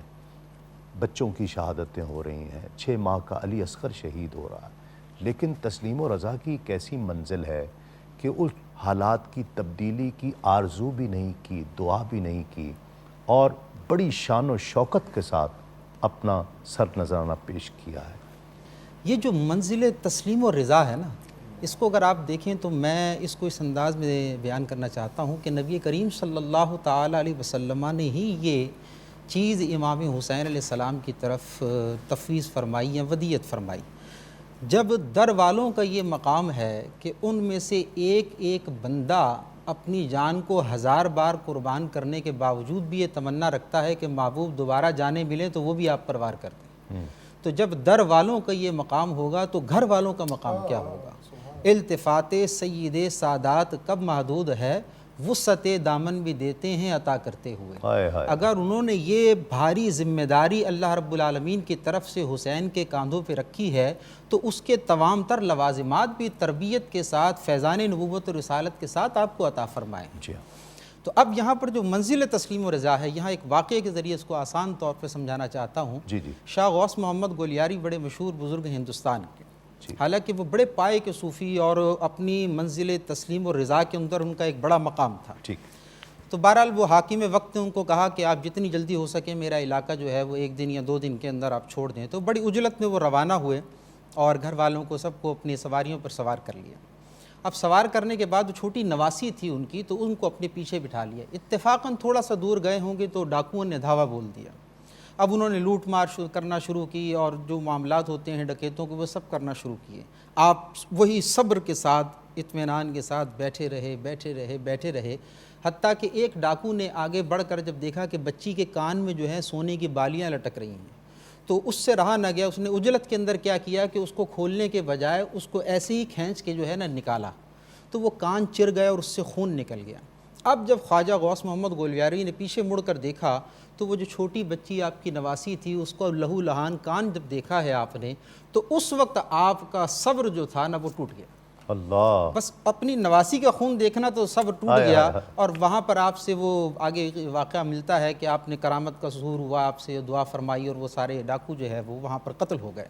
بچوں کی شہادتیں ہو رہی ہیں، 6 ماہ کا علی اصغر شہید ہو رہا ہے، لیکن تسلیم و رضا کی ایک ایسی منزل ہے کہ اس حالات کی تبدیلی کی آرزو بھی نہیں کی، دعا بھی نہیں کی، اور بڑی شان و شوکت کے ساتھ اپنا سر نذرانہ پیش کیا ہے۔ یہ جو منزل تسلیم و رضا ہے نا، اس کو اگر آپ دیکھیں تو میں اس کو اس انداز میں بیان کرنا چاہتا ہوں کہ نبی کریم صلی اللہ تعالیٰ علیہ وسلم نے ہی یہ چیز امام حسین علیہ السلام کی طرف تفویض فرمائی یا ودیت فرمائی۔ جب در والوں کا یہ مقام ہے کہ ان میں سے ایک ایک بندہ اپنی جان کو 1000 بار قربان کرنے کے باوجود بھی یہ تمنا رکھتا ہے کہ محبوب دوبارہ جانے ملیں تو وہ بھی آپ پر وار کر دیں، تو جب در والوں کا یہ مقام ہوگا تو گھر والوں کا مقام کیا ہوگا؟ التفات سید سادات کب محدود ہے، وسعت دامن بھی دیتے ہیں عطا کرتے ہوئے۔ اگر انہوں نے یہ بھاری ذمہ داری اللہ رب العالمین کی طرف سے حسین کے کاندھوں پہ رکھی ہے تو اس کے تمام تر لوازمات بھی تربیت کے ساتھ، فیضان نبوت و رسالت کے ساتھ آپ کو عطا فرمائے۔ تو اب یہاں پر جو منزل تسلیم و رضا ہے، یہاں ایک واقعے کے ذریعے اس کو آسان طور پہ سمجھانا چاہتا ہوں۔ شاہ غوث محمد گولیاری بڑے مشہور بزرگ ہندوستان کے، حالانکہ وہ بڑے پائے کے صوفی اور اپنی منزل تسلیم و رضا کے اندر ان کا ایک بڑا مقام تھا۔ تو بہرحال وہ حاکم وقت نے ان کو کہا کہ آپ جتنی جلدی ہو سکے میرا علاقہ جو ہے وہ 1 دن یا 2 دن کے اندر آپ چھوڑ دیں۔ تو بڑی عجلت میں وہ روانہ ہوئے اور گھر والوں کو سب کو اپنی سواریوں پر سوار کر لیا۔ اب سوار کرنے کے بعد جو چھوٹی نواسی تھی ان کی، تو ان کو اپنے پیچھے بٹھا لیا۔ اتفاقاً تھوڑا سا دور گئے ہوں گے تو ڈاکوؤں نے دھاوا بول دیا۔ اب انہوں نے لوٹ مار کرنا شروع کی اور جو معاملات ہوتے ہیں ڈکیتوں کے وہ سب کرنا شروع کیے۔ آپ وہی صبر کے ساتھ، اطمینان کے ساتھ بیٹھے رہے، حتیٰ کہ ایک ڈاکو نے آگے بڑھ کر جب دیکھا کہ بچی کے کان میں جو ہے سونے کی بالیاں لٹک رہی ہیں تو اس سے رہا نہ گیا، اس نے عجلت کے اندر کیا کیا کہ اس کو کھولنے کے بجائے اس کو ایسے ہی کھینچ کے جو ہے نا نکالا، تو وہ کان چر گیا اور اس سے خون نکل گیا۔ اب جب خواجہ غوث محمد گولیاری نے پیچھے مڑ کر دیکھا تو وہ جو چھوٹی بچی آپ کی نواسی تھی، اس کو لہو لہان کان جب دیکھا ہے آپ نے، تو اس وقت آپ کا صبر جو تھا نا وہ ٹوٹ گیا۔ اللہ، بس اپنی نواسی کا خون دیکھنا تو صبر ٹوٹ گیا۔ اور وہاں پر آپ سے وہ آگے واقعہ ملتا ہے کہ آپ نے کرامت کا ظہور ہوا، آپ سے دعا فرمائی اور وہ سارے ڈاکو جو ہے وہ وہاں پر قتل ہو گئے۔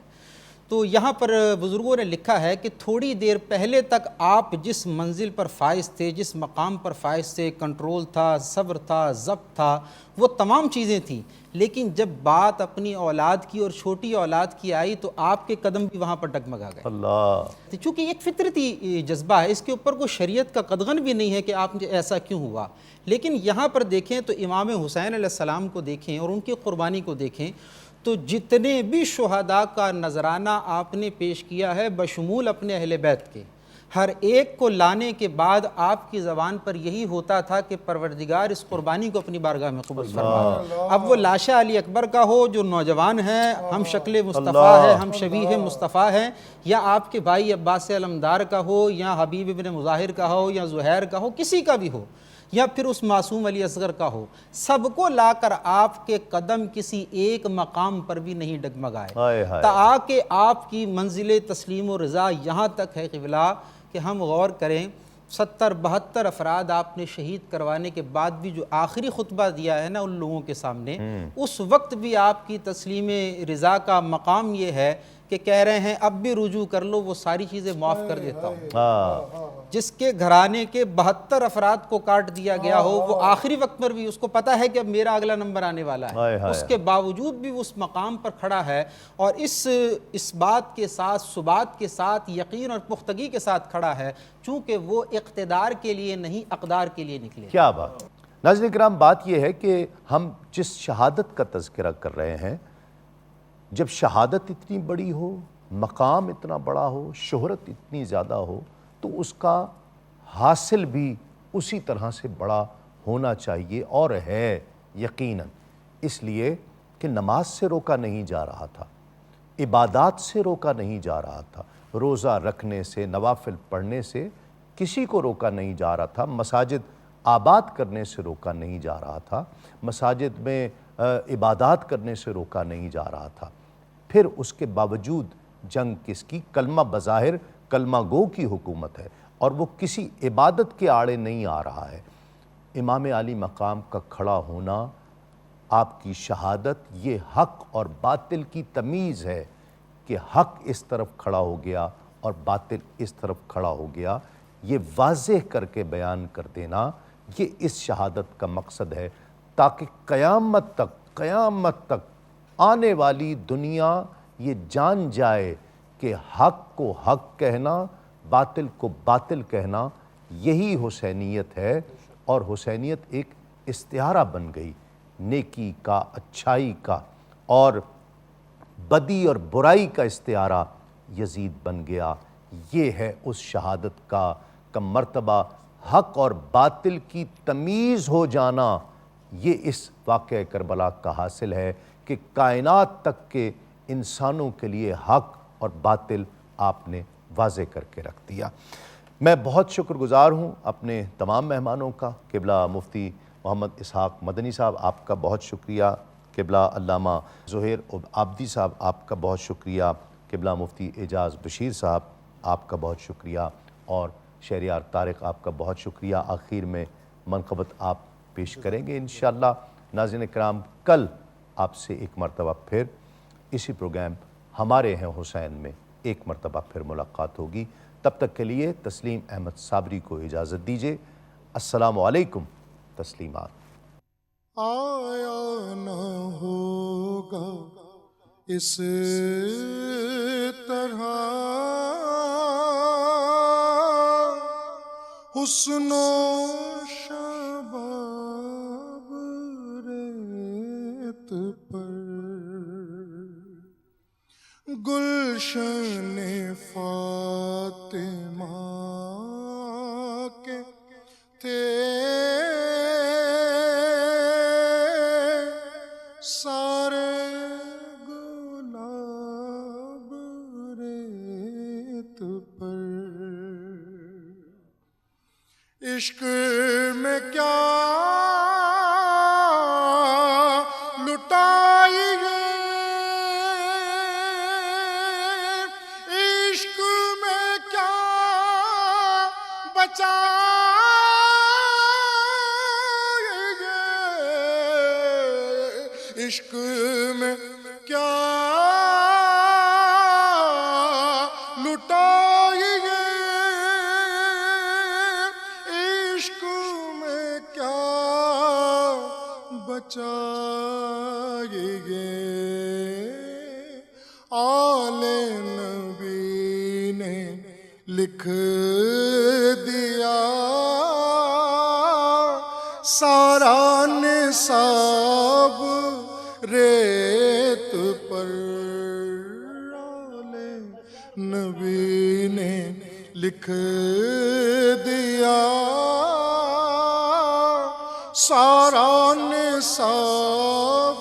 تو یہاں پر بزرگوں نے لکھا ہے کہ تھوڑی دیر پہلے تک آپ جس منزل پر فائز تھے، جس مقام پر فائز تھے، کنٹرول تھا، صبر تھا، ضبط تھا، وہ تمام چیزیں تھیں، لیکن جب بات اپنی اولاد کی اور چھوٹی اولاد کی آئی تو آپ کے قدم بھی وہاں پر ڈگمگا گئے۔ اللہ، چونکہ ایک فطرتی جذبہ ہے، اس کے اوپر کوئی شریعت کا قدغن بھی نہیں ہے کہ آپ ایسا کیوں ہوا۔ لیکن یہاں پر دیکھیں تو امام حسین علیہ السلام کو دیکھیں اور ان کی قربانی کو دیکھیں تو جتنے بھی شہداء کا نذرانہ آپ نے پیش کیا ہے بشمول اپنے اہل بیت کے، ہر ایک کو لانے کے بعد آپ کی زبان پر یہی ہوتا تھا کہ پروردگار اس قربانی کو اپنی بارگاہ میں قبول فرما۔ اب وہ لاشا علی اکبر کا ہو جو نوجوان ہیں، ہم شکل مصطفیٰ ہے، ہم شبیہ مصطفیٰ ہیں، یا آپ کے بھائی عباس علمدار کا ہو، یا حبیب ابن مظاہر کا ہو، یا زہیر کا ہو، کسی کا بھی ہو، یا پھر اس معصوم علی اصغر کا ہو، سب کو لا کر آپ کے قدم کسی ایک مقام پر بھی نہیں ڈگمگائے، تاکہ آپ کی منزل تسلیم و رضا یہاں تک ہے قبلہ کہ ہم غور کریں 70-72 افراد آپ نے شہید کروانے کے بعد بھی جو آخری خطبہ دیا ہے نا ان لوگوں کے سامنے، اس وقت بھی آپ کی تسلیم رضا کا مقام یہ ہے کہ کہہ رہے ہیں اب بھی رجوع کر لو، وہ ساری چیزیں معاف کر دیتا ہوں۔ جس کے گھرانے کے 72 افراد کو کاٹ دیا گیا ہو، وہ آخری وقت پر بھی اس کو پتا ہے کہ اب میرا اگلا نمبر آنے والا ہے، اس کے باوجود بھی اس مقام پر کھڑا ہے اور اس بات کے ساتھ، ثبات کے ساتھ، یقین اور پختگی کے ساتھ کھڑا ہے، چونکہ وہ اقتدار کے لیے نہیں اقدار کے لیے نکلے۔ کیا بات! ناظرین کرام، بات یہ ہے کہ ہم جس شہادت کا تذکرہ کر رہے ہیں، جب شہادت اتنی بڑی ہو، مقام اتنا بڑا ہو، شہرت اتنی زیادہ ہو، تو اس کا حاصل بھی اسی طرح سے بڑا ہونا چاہیے، اور ہے یقیناً، اس لیے کہ نماز سے روکا نہیں جا رہا تھا، عبادات سے روکا نہیں جا رہا تھا، روزہ رکھنے سے، نوافل پڑھنے سے کسی کو روکا نہیں جا رہا تھا، مساجد آباد کرنے سے روکا نہیں جا رہا تھا، مساجد میں عبادات کرنے سے روکا نہیں جا رہا تھا، پھر اس کے باوجود جنگ کس کی؟ کلمہ بظاہر کلمہ گو کی حکومت ہے، اور وہ کسی عبادت کے آڑے نہیں آ رہا ہے۔ امام عالی مقام کا کھڑا ہونا، آپ کی شہادت، یہ حق اور باطل کی تمیز ہے کہ حق اس طرف کھڑا ہو گیا اور باطل اس طرف کھڑا ہو گیا، یہ واضح کر کے بیان کر دینا، یہ اس شہادت کا مقصد ہے، تاکہ قیامت تک آنے والی دنیا یہ جان جائے کہ حق کو حق کہنا، باطل کو باطل کہنا، یہی حسینیت ہے، اور حسینیت ایک استعارہ بن گئی نیکی کا، اچھائی کا، اور بدی اور برائی کا استعارہ یزید بن گیا۔ یہ ہے اس شہادت کا مرتبہ، حق اور باطل کی تمیز ہو جانا، یہ اس واقعہ کربلا کا حاصل ہے کہ کائنات تک کے انسانوں کے لیے حق اور باطل آپ نے واضح کر کے رکھ دیا۔ میں بہت شکر گزار ہوں اپنے تمام مہمانوں کا، قبلہ مفتی محمد اسحاق مدنی صاحب آپ کا بہت شکریہ، قبلہ علامہ زہیر عابدی صاحب آپ کا بہت شکریہ، قبلہ مفتی اعجاز بشیر صاحب آپ کا بہت شکریہ، اور شہریار طارق آپ کا بہت شکریہ۔ آخر میں منقبت آپ پیش کریں گے انشاءاللہ۔ ناظرین کرام، کل آپ سے ایک مرتبہ پھر اسی پروگرام ہمارے ہیں حسین میں ایک مرتبہ پھر ملاقات ہوگی۔ تب تک کے لیے تسلیم احمد صابری کو اجازت دیجیے۔ السلام علیکم۔ تسلیمات۔ آیا نہ ہوگا اس طرح حسن و شباب ریت پر، گلشن فاطمہ کے تھے سارے گلاب ریت پر، عشق میں کیا لٹائیے، عشق میں کیا بچائیے، عشق میں کیا لٹائیے، عشق میں کیا بچائیے، آل نبی نے لکھ دیا سارا نصاب ریت پر، آل نبی نے لکھ دیا سارا نصاب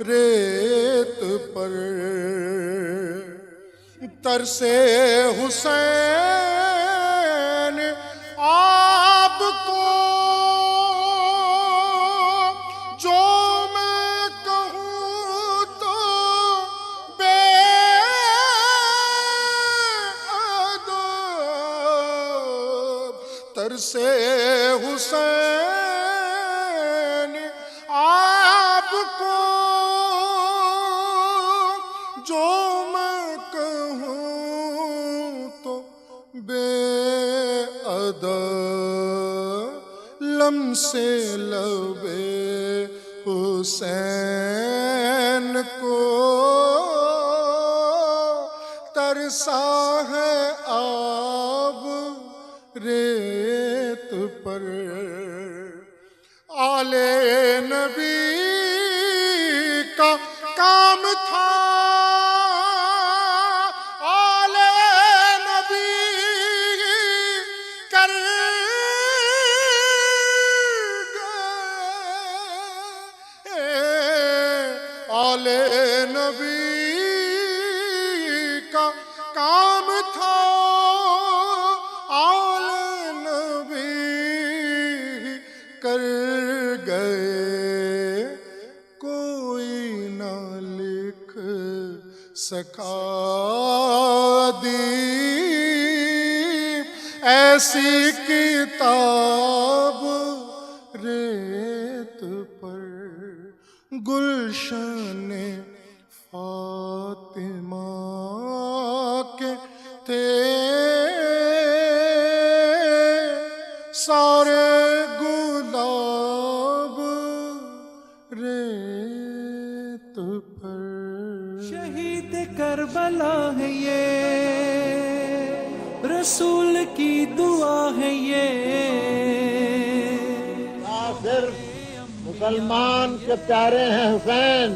ریت پر، ترس حسین آپ کو جو میں کہوں تو بے ادب، ترس حسین آپ کو جو میں کہوں تو بے ادب، لمس لب حسین کو ترسا ہے آب ریت پر، آل نبی کا کام تھا سکھا دی ایسی کتاب ریت پر گلشن فاطمہ کے تھے سارے گلاب ریت پر. شہید کربلا ہے یہ، رسول کی دعا ہے یہ. صرف مسلمان کے پیارے ہیں حسین،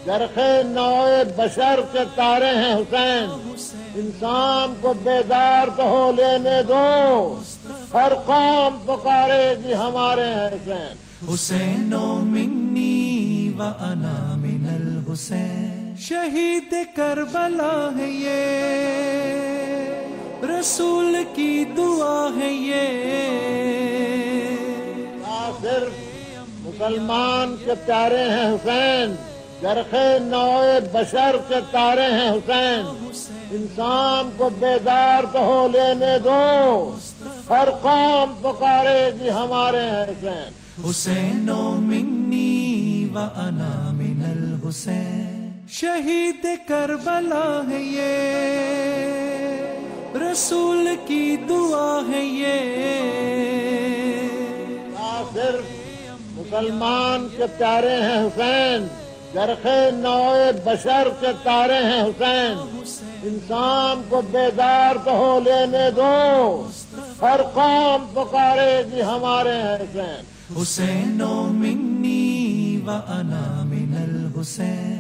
جرخ نوع بشر کے تارے ہیں حسین. انسان کو بیدار تو ہو لینے دو، ہر قوم پکارے گی ہمارے ہیں حسین. حسین منی و انا من الحسین. شہید کربلا ہے یہ، رسول کی دعا ہے یہ. صرف مسلمان کے پیارے ہیں حسین، جرخ نوع بشر کے تارے ہیں حسین. انسان کو بیدار تو ہو لینے دو، ہر قوم پکارے گی ہمارے ہیں حسین. حسین منی و انا من الحسین. شہید کربلا ہے یہ، رسول کی دعا ہے یہ. صرف مسلمان کے پیارے ہیں حسین، جرخ نوع بشر کے تارے ہیں حسین. انسان کو بیدار تو ہو لینے دو، ہر قوم پکارے گی ہمارے ہیں حسین. حسین منی و انا من الحسین.